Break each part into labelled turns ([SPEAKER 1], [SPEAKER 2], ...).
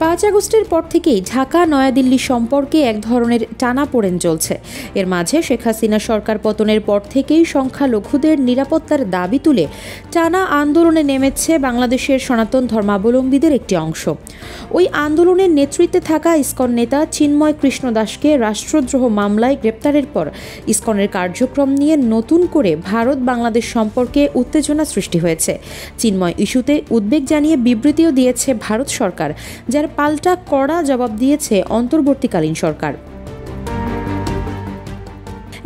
[SPEAKER 1] 5 আগস্টের পর থেকেই ঢাকা নয়াদিল্লি সম্পর্কে এক ধরনের টানাপোড়েন চলছে। এর মাঝে শেখ হাসিনা সরকার পতনের পর থেকেই সংখ্যালঘুদের নিরাপত্তার দাবি তুলে টানা আন্দোলনে নেমেছে বাংলাদেশের সনাতন ধর্মাবলম্বীদের একটি অংশ। ওই আন্দোলনের নেতৃত্বে থাকা ইসকন নেতা চিন্ময় কৃষ্ণ দাসকে রাষ্ট্রদ্রোহ মামলায় গ্রেপ্তারের পর ইসকনের কার্যক্রম নিয়ে নতুন করে ভারত বাংলাদেশ সম্পর্কে উত্তেজনা সৃষ্টি হয়েছে। চিন্ময় ইস্যুতে উদ্বেগ জানিয়ে বিবৃতিও দিয়েছে ভারত সরকার, যার পাল্টা কড়া জবাব দিয়েছে অন্তর্বর্তীকালীন সরকার।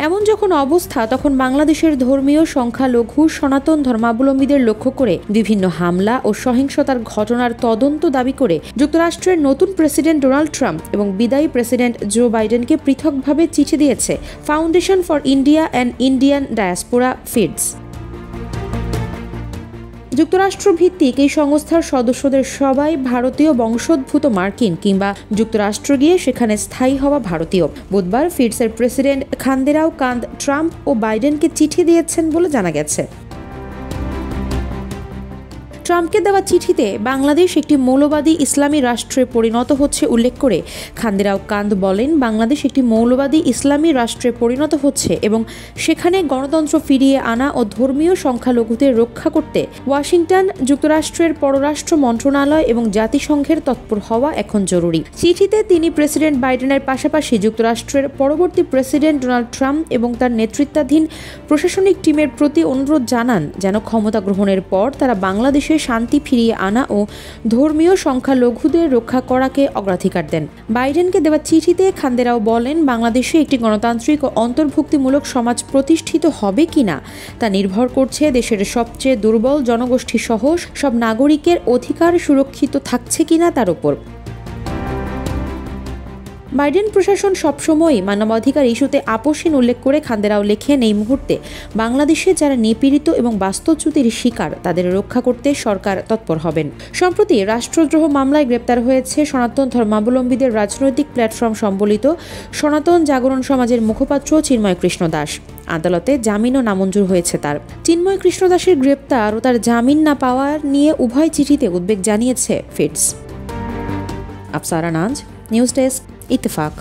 [SPEAKER 1] এমন যখন অবস্থা, তখন বাংলাদেশের ধর্মীয় সংখ্যালঘু সনাতন ধর্মাবলম্বীদের লক্ষ্য করে বিভিন্ন হামলা ও সহিংসতার ঘটনার তদন্ত দাবি করে যুক্তরাষ্ট্রের নতুন প্রেসিডেন্ট ডোনাল্ড ট্রাম্প এবং বিদায়ী প্রেসিডেন্ট জো বাইডেনকে পৃথকভাবে চিঠি দিয়েছে foundation for India and Indian diaspora FIIDS. যুক্তরাষ্ট্রভিত্তিক এই সংস্থার সদস্যদের সবাই ভারতীয় বংশোদ্ভূত মার্কিন কিংবা যুক্তরাষ্ট্র গিয়ে সেখানে স্থায়ী হওয়া ভারতীয়। বুধবার ফিডসের প্রেসিডেন্ট খান্দেরাও কান্দ ট্রাম্প ও বাইডেনকে চিঠি দিয়েছেন বলে জানা গেছে। ট্রাম্পকে দেওয়া চিঠিতে বাংলাদেশ একটি মৌলবাদী ইসলামী রাষ্ট্রে পরিণত হচ্ছে উল্লেখ করে খান্দেরাও কান্দ বলেন, বাংলাদেশ একটি মৌলবাদী ইসলামী রাষ্ট্রে পরিণত হচ্ছে এবং সেখানে গণতন্ত্র ফিরিয়ে আনা ও ধর্মীয় সংখ্যালঘুদের রক্ষা করতে ওয়াশিংটন, যুক্তরাষ্ট্রের পররাষ্ট্র মন্ত্রণালয় এবং জাতিসংঘের তৎপর হওয়া এখন জরুরি। চিঠিতে তিনি প্রেসিডেন্ট বাইডেনের পাশাপাশি যুক্তরাষ্ট্রের পরবর্তী প্রেসিডেন্ট ডোনাল্ড ট্রাম্প এবং তার নেতৃত্বাধীন প্রশাসনিক টিমের প্রতি অনুরোধ জানান যেন ক্ষমতা গ্রহণের পর তারা বাংলাদেশে শান্তি ফিরিয়ে আনা ও ধর্মীয় সংখ্যালঘুদের রক্ষা করাকে অগ্রাধিকার দেন। বাইডেনকে দেওয়া চিঠিতে খান্দেরাও বলেন, বাংলাদেশে একটি গণতান্ত্রিক ও অন্তর্ভুক্তিমূলক সমাজ প্রতিষ্ঠিত হবে কিনা তা নির্ভর করছে দেশের সবচেয়ে দুর্বল জনগোষ্ঠী সহ সব নাগরিকের অধিকার সুরক্ষিত থাকছে কিনা তার উপর। বাইডেন প্রশাসন সবসময়ই মানবাধিকার ইস্যুতে আপোষহীন উল্লেখ করে খান্দেরাও লেখেন, এই মুহূর্তে বাংলাদেশে যারা নিপীড়িত এবং বাস্তুচ্যুতির শিকার তাদের রক্ষা করতে সরকার তৎপর হবেন। সম্প্রতি রাষ্ট্রদ্রোহ মামলায় গ্রেপ্তার হয়েছে সনাতন ধর্মাবলম্বীদের রাজনৈতিক প্ল্যাটফর্ম সম্বলিত সনাতন জাগরণ সমাজের মুখপাত্র চিন্ময় কৃষ্ণ দাস। আদালতে জামিনও নামঞ্জুর হয়েছে তার। চিন্ময় কৃষ্ণ দাসের গ্রেপ্তার ও তার জামিন না পাওয়ার নিয়ে উভয় চিঠিতে উদ্বেগ জানিয়েছে ফিডস। আফসারা নাজ, নিউজ ডেস্ক, ইত্তেফাক।